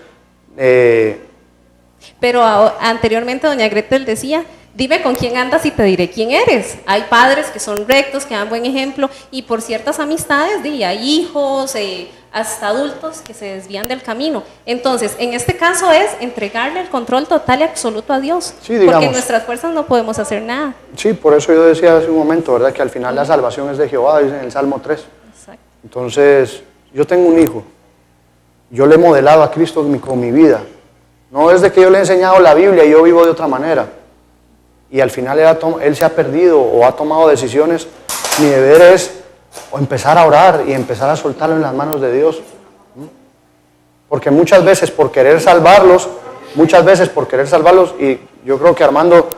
pero anteriormente doña Gretel decía, dime con quién andas y te diré quién eres. Hay padres que son rectos, que dan buen ejemplo, y por ciertas amistades, hay hijos, hasta adultos que se desvían del camino. Entonces, en este caso es entregarle el control total y absoluto a Dios, sí, digamos, porque en nuestras fuerzas no podemos hacer nada. Sí, por eso yo decía hace un momento, ¿verdad? Que al final la salvación es de Jehová, dice en el Salmo 3. Exacto. Entonces, yo tengo un hijo, yo le he modelado a Cristo con mi vida. No es de que yo le he enseñado la Biblia y yo vivo de otra manera. Y al final él se ha perdido o ha tomado decisiones. Mi deber es empezar a orar y empezar a soltarlo en las manos de Dios. Porque muchas veces por querer salvarlos, y yo creo que Armando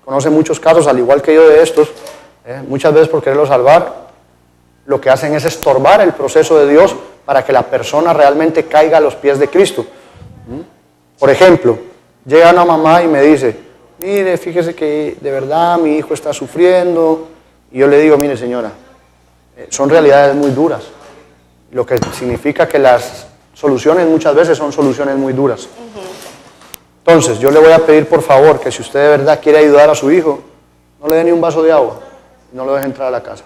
conoce muchos casos, al igual que yo de estos, muchas veces por quererlos salvar, lo que hacen es estorbar el proceso de Dios para que la persona realmente caiga a los pies de Cristo. Por ejemplo, llega una mamá y me dice, mire, fíjese que de verdad mi hijo está sufriendo, y yo le digo, mire señora, son realidades muy duras, lo que significa que las soluciones muchas veces son soluciones muy duras. Entonces, yo le voy a pedir por favor que si usted de verdad quiere ayudar a su hijo, no le dé ni un vaso de agua, no lo deje entrar a la casa.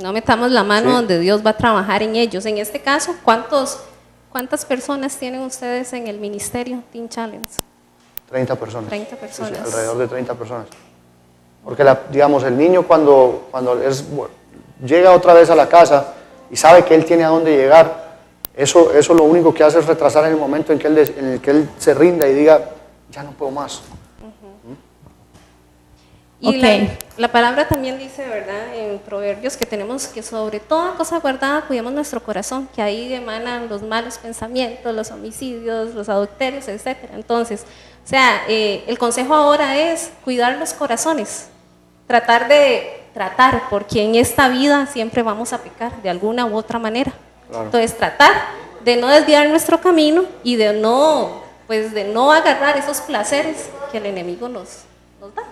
No metamos la mano donde Dios va a trabajar en ellos. En este caso, ¿cuántas personas tienen ustedes en el ministerio Teen Challenge? 30 personas. 30 personas. Sí, alrededor de 30 personas. Porque, digamos, el niño cuando llega otra vez a la casa y sabe que él tiene a dónde llegar, eso lo único que hace es retrasar en el momento en el que él se rinda y diga, ya no puedo más. Y la palabra también dice, ¿verdad?, en Proverbios, que tenemos que sobre toda cosa guardada cuidemos nuestro corazón, que ahí emanan los malos pensamientos, los homicidios, los adulterios, etc. Entonces, o sea, el consejo ahora es cuidar los corazones, tratar, porque en esta vida siempre vamos a pecar de alguna u otra manera. Claro. Entonces, tratar de no desviar nuestro camino y de no agarrar esos placeres que el enemigo nos da.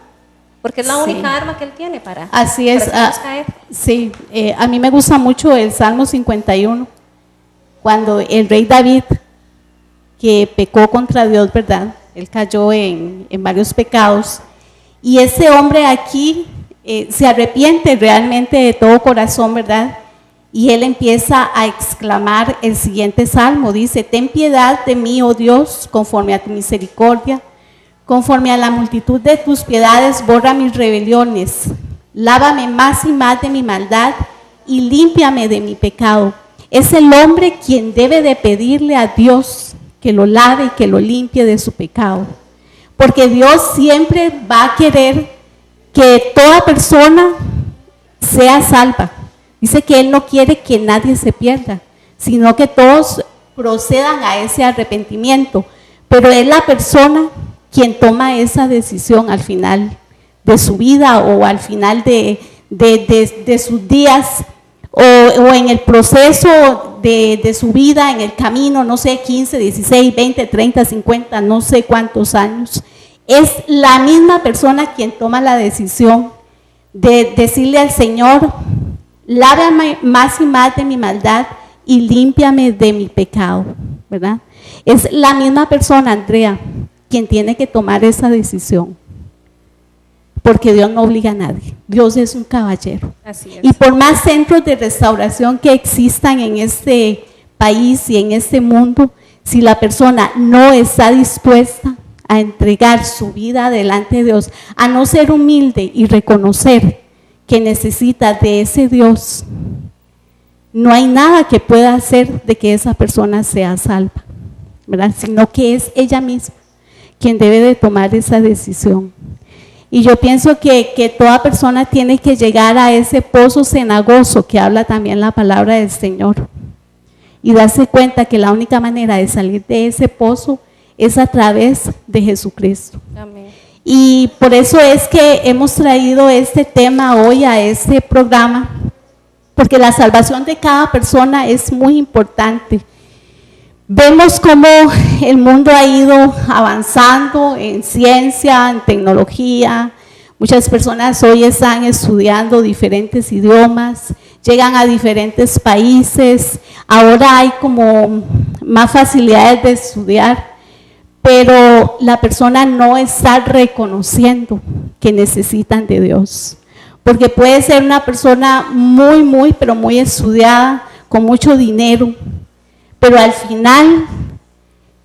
Porque es la única arma que él tiene para Así es. caer. Sí, a mí me gusta mucho el Salmo 51, cuando el rey David, que pecó contra Dios, ¿verdad? Él cayó en varios pecados, y ese hombre aquí se arrepiente realmente de todo corazón, ¿verdad? Y él empieza a exclamar el siguiente salmo, dice, ten piedad de mí, oh Dios, conforme a tu misericordia. Conforme a la multitud de tus piedades, borra mis rebeliones. Lávame más y más de mi maldad y límpiame de mi pecado. Es el hombre quien debe de pedirle a Dios que lo lave y que lo limpie de su pecado. Porque Dios siempre va a querer que toda persona sea salva. Dice que Él no quiere que nadie se pierda, sino que todos procedan a ese arrepentimiento. Pero es la persona quien toma esa decisión al final de su vida o al final de sus días o en el proceso de su vida, en el camino, no sé, 15, 16, 20, 30, 50, no sé cuántos años. Es la misma persona quien toma la decisión de decirle al Señor, lávame más y más de mi maldad y límpiame de mi pecado, ¿verdad? Es la misma persona, Andrea, quien tiene que tomar esa decisión. Porque Dios no obliga a nadie. Dios es un caballero. Así es. Y por más centros de restauración que existan en este país y en este mundo, si la persona no está dispuesta a entregar su vida delante de Dios, a no ser humilde y reconocer que necesita de ese Dios, no hay nada que pueda hacer de que esa persona sea salva, ¿verdad? Sino que es ella misma quien debe de tomar esa decisión. Y yo pienso que toda persona tiene que llegar a ese pozo cenagoso que habla también la palabra del Señor y darse cuenta que la única manera de salir de ese pozo es a través de Jesucristo. Amén. Y por eso es que hemos traído este tema hoy a este programa, porque la salvación de cada persona es muy importante. Vemos cómo el mundo ha ido avanzando en ciencia, en tecnología. Muchas personas hoy están estudiando diferentes idiomas, llegan a diferentes países. Ahora hay como más facilidades de estudiar, pero la persona no está reconociendo que necesitan de Dios. Porque puede ser una persona pero muy estudiada, con mucho dinero, pero al final,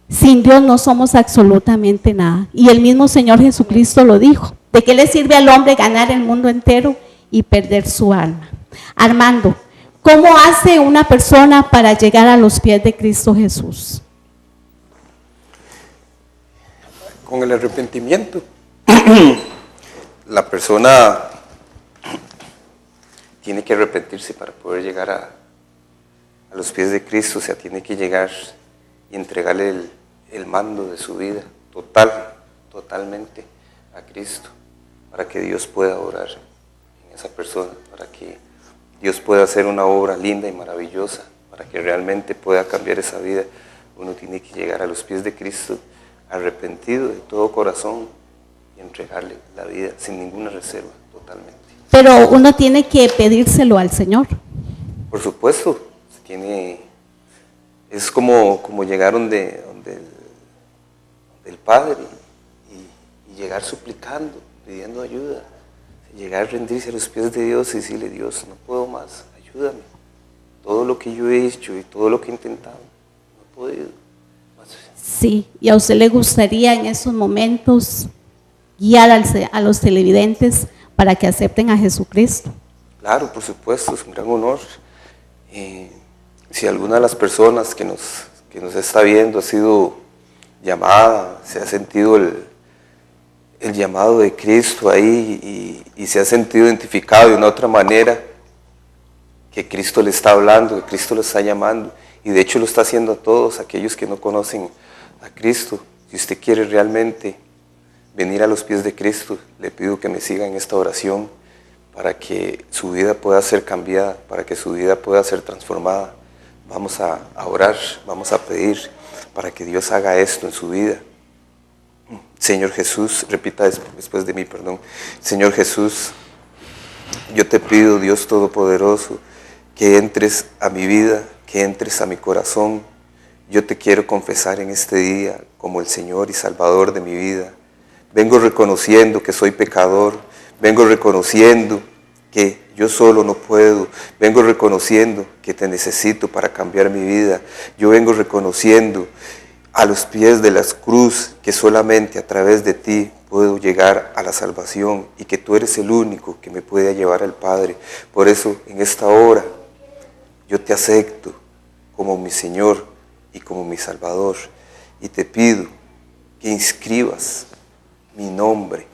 sin Dios no somos absolutamente nada. Y el mismo Señor Jesucristo lo dijo. ¿De qué le sirve al hombre ganar el mundo entero y perder su alma? Armando, ¿cómo hace una persona para llegar a los pies de Cristo Jesús? Con el arrepentimiento. La persona tiene que arrepentirse para poder llegar a los pies de Cristo. O sea, tiene que llegar y entregarle el mando de su vida totalmente a Cristo, para que Dios pueda orar en esa persona, para que Dios pueda hacer una obra linda y maravillosa, para que realmente pueda cambiar esa vida. Uno tiene que llegar a los pies de Cristo arrepentido de todo corazón y entregarle la vida sin ninguna reserva, totalmente. Pero uno tiene que pedírselo al Señor. Por supuesto, es como llegar donde el Padre y llegar suplicando, pidiendo ayuda, llegar a rendirse a los pies de Dios y decirle: Dios, no puedo más, ayúdame. Todo lo que yo he hecho y todo lo que he intentado, no he podido. Sí, y a usted le gustaría en esos momentos guiar a los televidentes para que acepten a Jesucristo. Claro, por supuesto, es un gran honor. Si alguna de las personas que nos está viendo ha sido llamada, se ha sentido el llamado de Cristo ahí y se ha sentido identificado de una otra manera, que Cristo le está hablando, que Cristo lo está llamando, y de hecho lo está haciendo a todos aquellos que no conocen a Cristo. Si usted quiere realmente venir a los pies de Cristo, le pido que me siga en esta oración para que su vida pueda ser cambiada, para que su vida pueda ser transformada. Vamos a orar, vamos a pedir para que Dios haga esto en su vida. Señor Jesús, repita después de mí, perdón. Señor Jesús, yo te pido, Dios Todopoderoso, que entres a mi vida, que entres a mi corazón. Yo te quiero confesar en este día como el Señor y Salvador de mi vida. Vengo reconociendo que soy pecador, vengo reconociendo que yo solo no puedo, vengo reconociendo que te necesito para cambiar mi vida. Yo vengo reconociendo a los pies de la cruz que solamente a través de ti puedo llegar a la salvación y que tú eres el único que me puede llevar al Padre. Por eso en esta hora yo te acepto como mi Señor y como mi Salvador, y te pido que inscribas mi nombre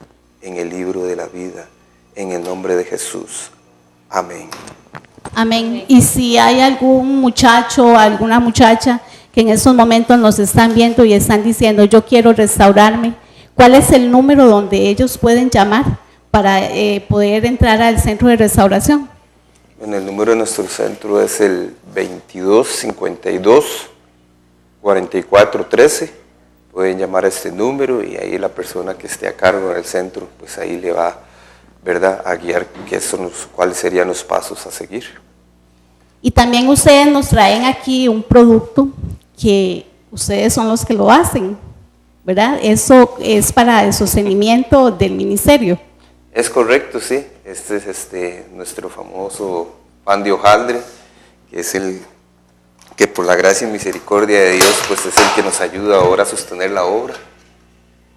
en el libro de la vida, en el nombre de Jesús. Amén. Amén. Y si hay algún muchacho o alguna muchacha que en estos momentos nos están viendo y están diciendo: yo quiero restaurarme, ¿cuál es el número donde ellos pueden llamar para poder entrar al centro de restauración? Bueno, el número de nuestro centro es el 2252-4413. Pueden llamar a este número y ahí la persona que esté a cargo del centro, pues ahí le va, ¿verdad?, a guiar cuáles serían los pasos a seguir. Y también ustedes nos traen aquí un producto que ustedes son los que lo hacen, ¿verdad? Eso es para el sostenimiento del ministerio. Es correcto, sí. Este es nuestro famoso pan de hojaldre, que es el que por la gracia y misericordia de Dios, pues es el que nos ayuda ahora a sostener la obra.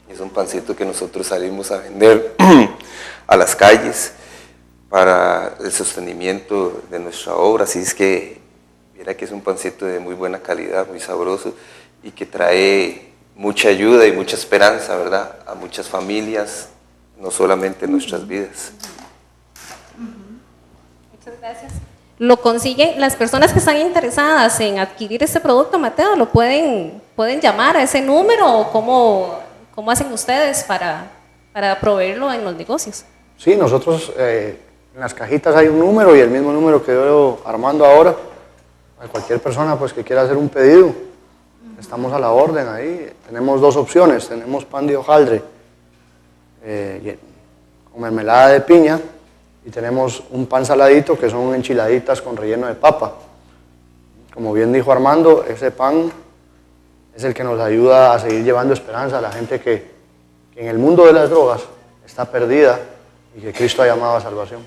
Es un pancito que nosotros salimos a vender a las calles para el sostenimiento de nuestra obra. Así es que, mira que es un pancito de muy buena calidad, muy sabroso y que trae mucha ayuda y mucha esperanza, ¿verdad?, a muchas familias, no solamente en nuestras vidas. Muchas gracias. Lo consiguen, las personas que están interesadas en adquirir este producto, Mateo, lo pueden llamar a ese número, o cómo hacen ustedes para proveerlo en los negocios. Sí, nosotros en las cajitas hay un número y el mismo número que yo Armando ahora, a cualquier persona pues que quiera hacer un pedido, estamos a la orden ahí. Tenemos dos opciones, tenemos pan de hojaldre con mermelada de piña y tenemos un pan saladito que son enchiladitas con relleno de papa. Como bien dijo Armando, ese pan es el que nos ayuda a seguir llevando esperanza a la gente que en el mundo de las drogas está perdida y que Cristo ha llamado a salvación.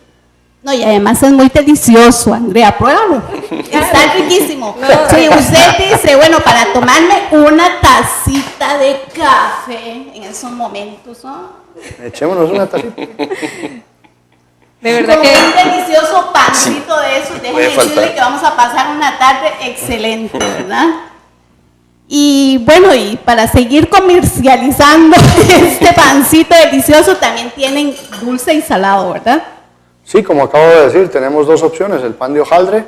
No, y además es muy delicioso, Andrea, pruébalo. Está riquísimo. Si usted dice, bueno, para tomarme una tacita de café en esos momentos, ¿no? Echémonos una tacita. De verdad Con que un delicioso pancito de eso, déjeme puede decirle faltar. que vamos a pasar una tarde excelente, ¿verdad? Y bueno, y para seguir comercializando este pancito delicioso, también tienen dulce y salado, ¿verdad? Sí, como acabo de decir, tenemos dos opciones, el pan de hojaldre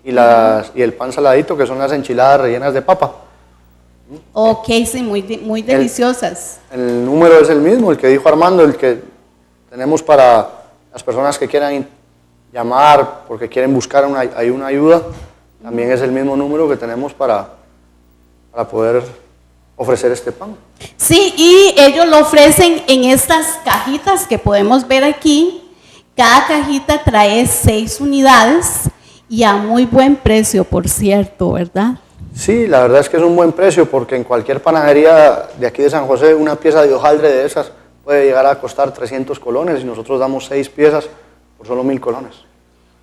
y el pan saladito, que son las enchiladas rellenas de papa. Ok, sí, muy deliciosas. El número es el mismo, el que dijo Armando, el que tenemos para las personas que quieran llamar porque quieren buscar una ayuda, también es el mismo número que tenemos para poder ofrecer este pan. Sí, y ellos lo ofrecen en estas cajitas que podemos ver aquí. Cada cajita trae 6 unidades y a muy buen precio, por cierto, ¿verdad? Sí, la verdad es que es un buen precio porque en cualquier panadería de aquí de San José una pieza de hojaldre de esas puede llegar a costar 300 colones y nosotros damos 6 piezas por solo 1,000 colones.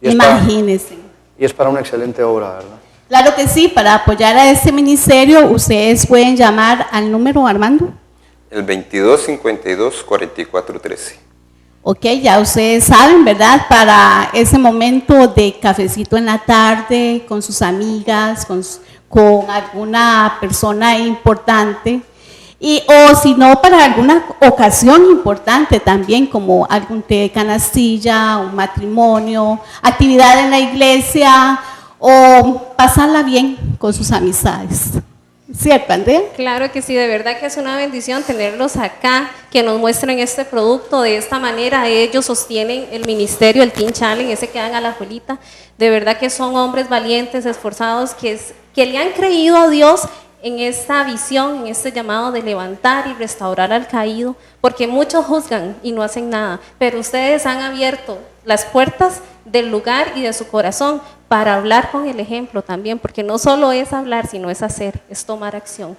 Imagínense. Y es para una excelente obra, ¿verdad? Claro que sí, para apoyar a este ministerio, ustedes pueden llamar al número, Armando. El 2252-4413. Ok, ya ustedes saben, ¿verdad? Para ese momento de cafecito en la tarde, con sus amigas, con alguna persona importante. O si no, para alguna ocasión importante también, como algún té de canastilla, un matrimonio, actividad en la iglesia, o pasarla bien con sus amistades. ¿Cierto, Andrea? claro que sí, de verdad que es una bendición tenerlos acá, que nos muestren este producto de esta manera. Ellos sostienen el ministerio, el Teen Challenge, ese que dan a la abuelita. De verdad que son hombres valientes, esforzados, que le han creído a Dios en esta visión, en este llamado de levantar y restaurar al caído, porque muchos juzgan y no hacen nada, pero ustedes han abierto las puertas del lugar y de su corazón para hablar con el ejemplo también, porque no solo es hablar, sino es hacer, es tomar acción.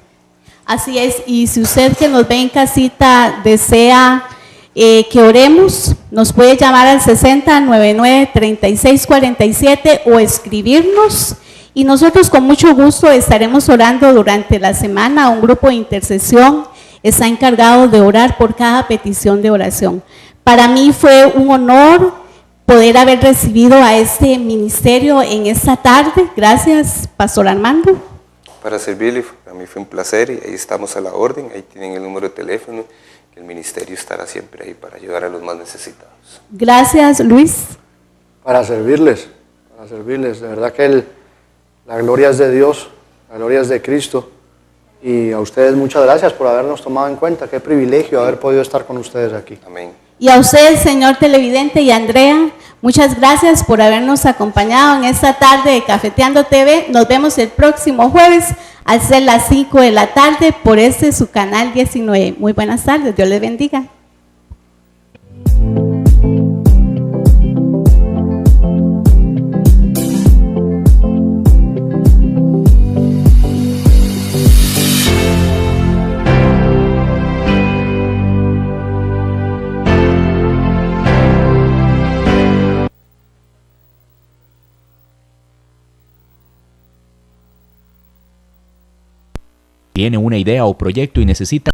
Así es, y si usted que nos ve en casita desea que oremos, nos puede llamar al 6099-3647 o escribirnos, y nosotros con mucho gusto estaremos orando durante la semana. Un grupo de intercesión está encargado de orar por cada petición de oración. Para mí fue un honor poder haber recibido a este ministerio en esta tarde. Gracias, Pastor Armando. Para servirle, a mí fue un placer y ahí estamos a la orden. Ahí tienen el número de teléfono, que el ministerio estará siempre ahí para ayudar a los más necesitados. Gracias, Luis. Para servirles, de verdad que la gloria es de Dios, la gloria es de Cristo, y a ustedes muchas gracias por habernos tomado en cuenta. Qué privilegio haber podido estar con ustedes aquí. Amén. Y a usted, señor televidente, y Andrea, muchas gracias por habernos acompañado en esta tarde de Cafeteando TV. Nos vemos el próximo jueves al ser las 5 de la tarde por su canal 19. Muy buenas tardes, Dios les bendiga. ¿Tiene una idea o proyecto y necesita